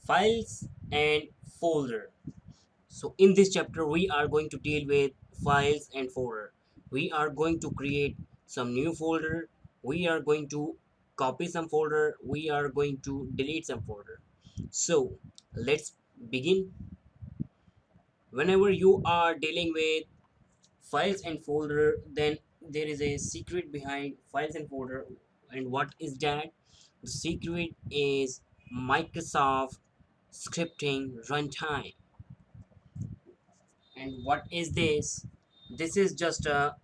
files and folder. So in this chapter we are going to deal with files and folder. We are going to create some new folder, we are going to copy some folder, we are going to delete some folder. So let's begin. Whenever you are dealing with files and folder, then there is a secret behind files and folder. And what is that? The secret is Microsoft scripting runtime. And what is this? This is just a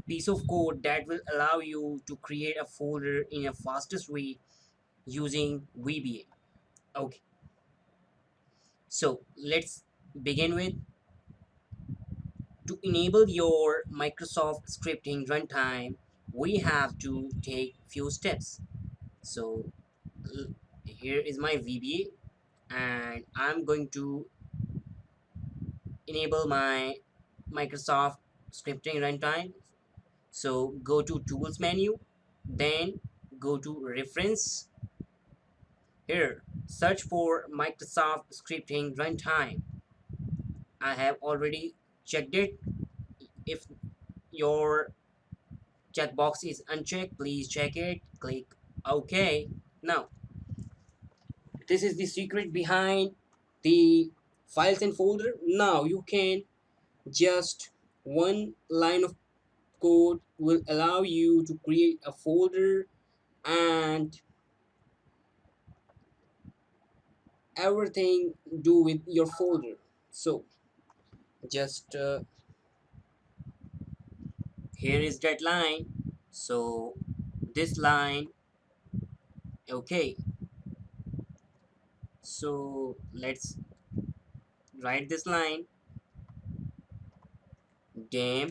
piece of code that will allow you to create a folder in a fastest way using VBA. Okay, so let's begin with. To enable your Microsoft scripting runtime, we have to take few steps. So here is my VBA and I'm going to enable my Microsoft scripting runtime. So go to tools menu, then go to reference. Here search for Microsoft scripting runtime. I have already checked it. If your checkbox is unchecked, please check it, click OK. Now this is the secret behind the files and folder. Now you can just one line of code will allow you to create a folder and everything do with your folder. So just here is that line. So this line, okay, so let's write this line. Damn,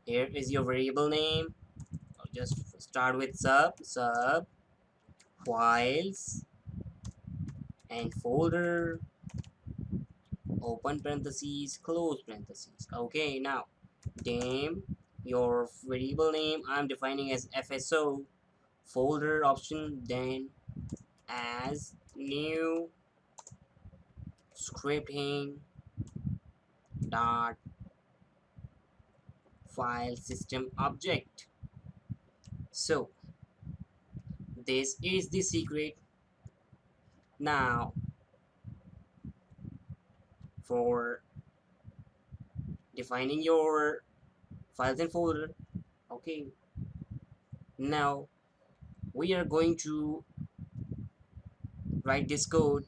here is your variable name. I'll just start with sub files and folder, open parentheses, close parentheses. Okay, now name your variable name I'm defining as FSO, folder option, then as new scripting dot file system object. So this is the secret. Now for defining your files and folder, okay, now we are going to write this code.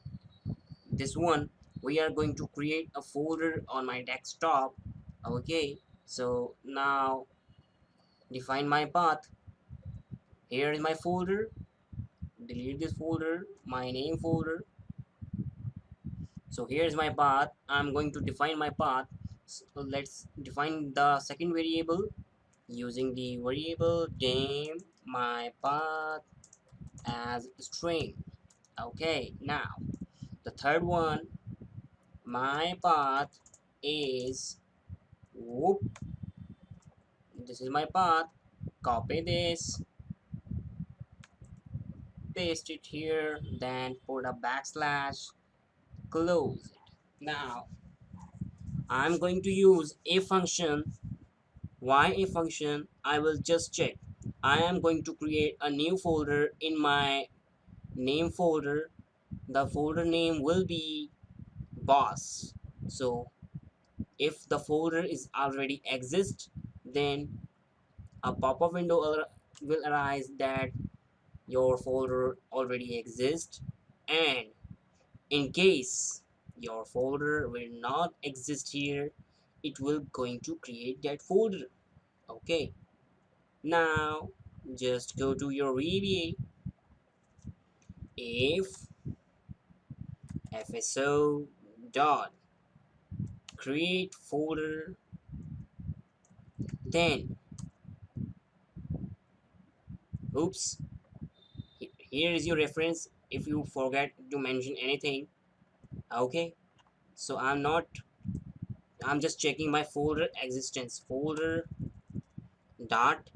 This one, we are going to create a folder on my desktop. Okay, so now define my path. Here is my folder, delete this folder, my name folder. So here's my path. I'm going to define my path. So let's define the second variable using the variable name my path as string. Okay, now the third one, my path is whoop. This is my path. Copy this, paste it here, then put a backslash, close it. Now I'm going to use a function. Why a function? I will just check. I am going to create a new folder in my name folder. The folder name will be boss. So if the folder is already exist, then a pop-up window will arise that your folder already exists, and in case your folder will not exist here, it will going to create that folder. Okay, now just go to your VBA. If fso dot create folder, then oops, here is your reference if you forget to mention anything. Okay, so I'm just checking my folder existence. Folder dot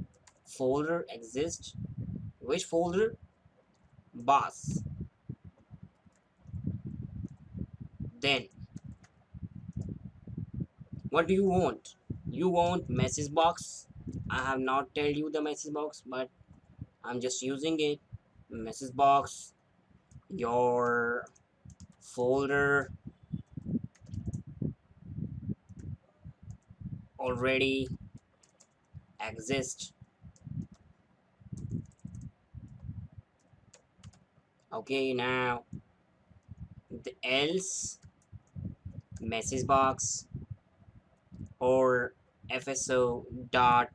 folder exist. Which folder? Boss. Then what do you want? You want message box. I have not tell you the message box, but I'm just using it. Message box, your folder already exists. Okay, now the else message box or fso dot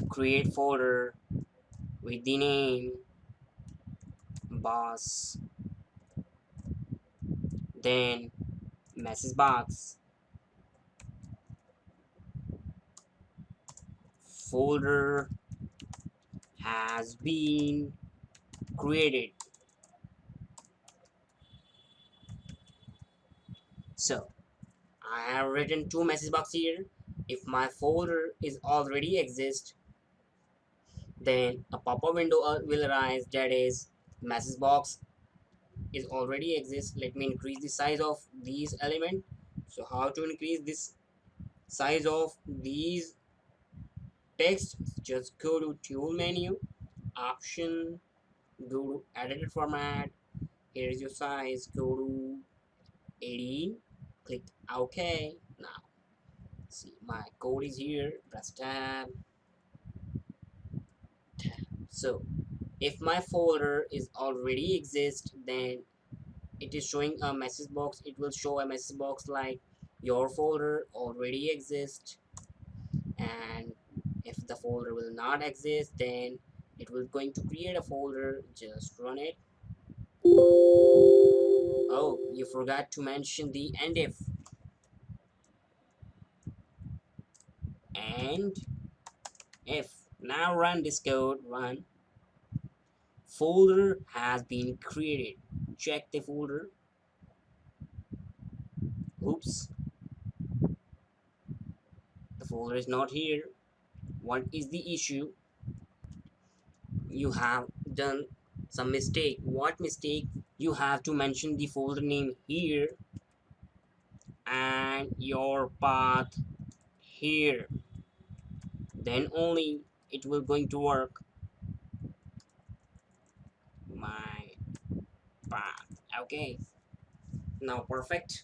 create folder with the name boss, then message box folder has been created. So I have written two message box here. If my folder is already exist, then a pop-up window will arise, that is message box is already exist. Let me increase the size of these element. So how to increase this size of these text? Just go to tool menu, option, go to edited format. Here's your size, go to 18, click OK. Now see my code is here, press tab. So if my folder is already exist, then it is showing a message box. It will show a message box like your folder already exists. And if the folder will not exist, then it will going to create a folder. Just run it. Oh, you forgot to mention the end if. Now run this code. Run. Folder has been created. Check the folder. Oops, the folder is not here. What is the issue? You have done some mistake. What mistake? You have to mention the folder name here and your path here, then only it will going to work. My path. Okay, now perfect.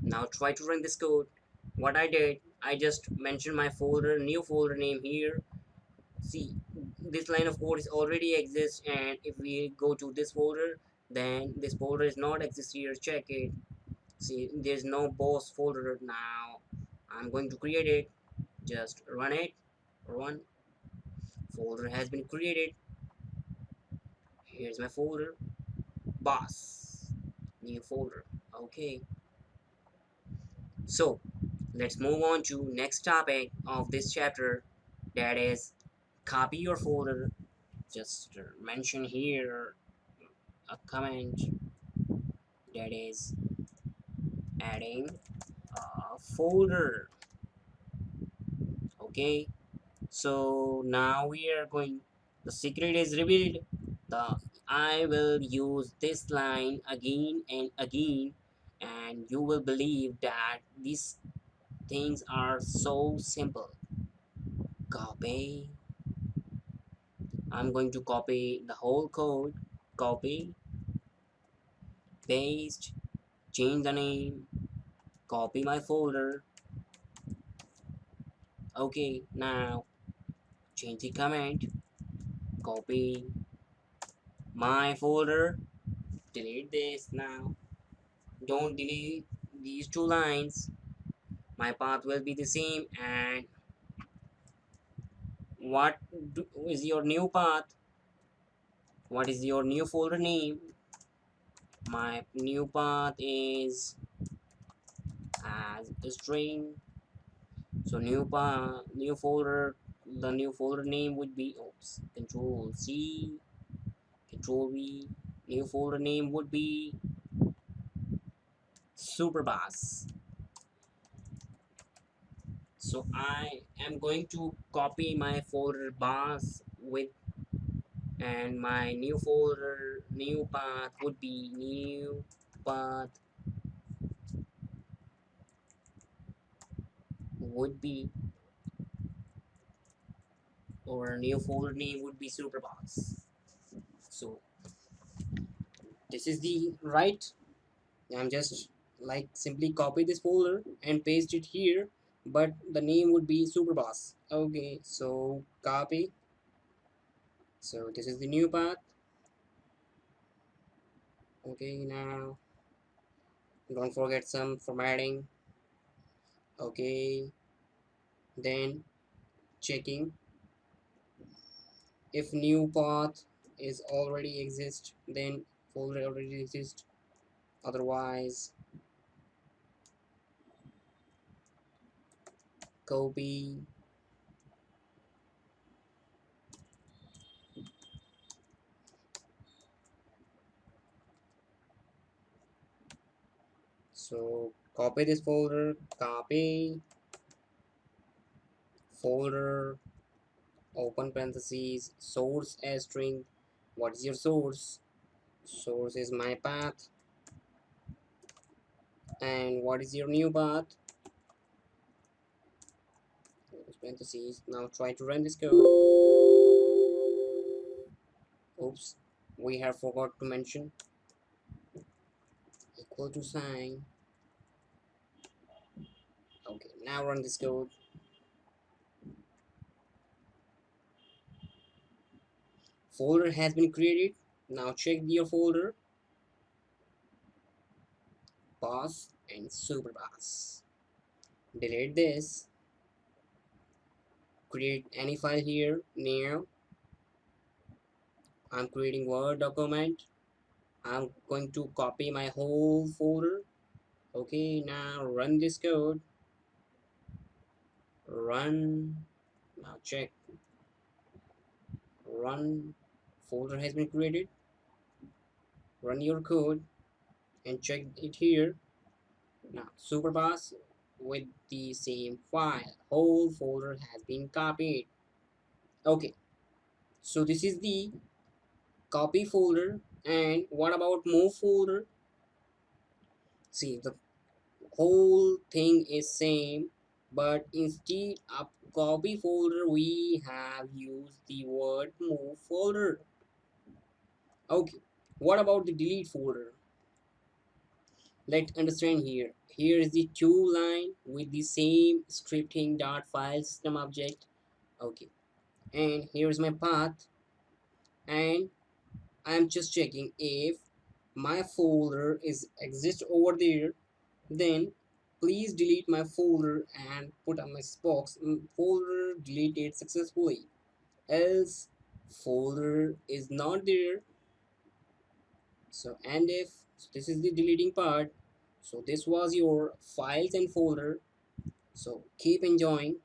Now try to run this code. What I did, I just mentioned my folder, new folder name here. See, this line of code is already exists, and if we go to this folder, then this folder is not exist here. Check it. See, there's no boss folder. Now I'm going to create it. Just run it. Run. Folder has been created. Here's my folder. Boss. New folder. Okay. So let's move on to next topic of this chapter, that is copy your folder. Just mention here a comment, that is adding a folder. Okay, so now we are going, the secret is revealed. The I will use this line again and again, and you will believe that these things are so simple. Copy. I'm going to copy the whole code. Copy, paste, change the name, copy my folder. Okay, now change the comment, copy my folder, delete this now. Don't delete these two lines. My path will be the same. And what is your new path? What is your new folder name? My new path is as a string. So new folder, the new folder name would be, oops, control C, control V. New folder name would be Superbass. So I am going to copy my folder boss with, and my new folder new path would be new path would be, or new folder name would be Superboss. So this is the right. I'm just like simply copy this folder and paste it here, but the name would be Superboss. Okay, so copy. So this is the new path. Okay, now don't forget some formatting. Okay, then checking if new path is already exist, then folder already exists. Otherwise, copy. So copy this folder, copy folder, open parentheses, source as string. What is your source? Source is my path. And what is your new path? Close parentheses. Now try to run this code. Oops, we have forgot to mention equal to sign. Okay, now run this code. Folder has been created. Now check your folder, boss and super boss. Delete this. Create any file here. Now I'm creating Word document. I'm going to copy my whole folder. Okay, now run this code. Run. Now check. Run. Folder has been created. Run your code and check it here. Now Superboss with the same file. Whole folder has been copied. Okay, so this is the copy folder. And what about move folder? See, the whole thing is same, but instead of copy folder we have used the word move folder. Okay, what about the delete folder? Let's understand here. Here is the two line with the same scripting dot file system object. Okay, and here's my path, and I'm just checking if my folder is exist over there, then please delete my folder and put on my box folder deleted successfully. Else folder is not there. So and if, so this is the deleting part. So this was your files and folder. So keep enjoying.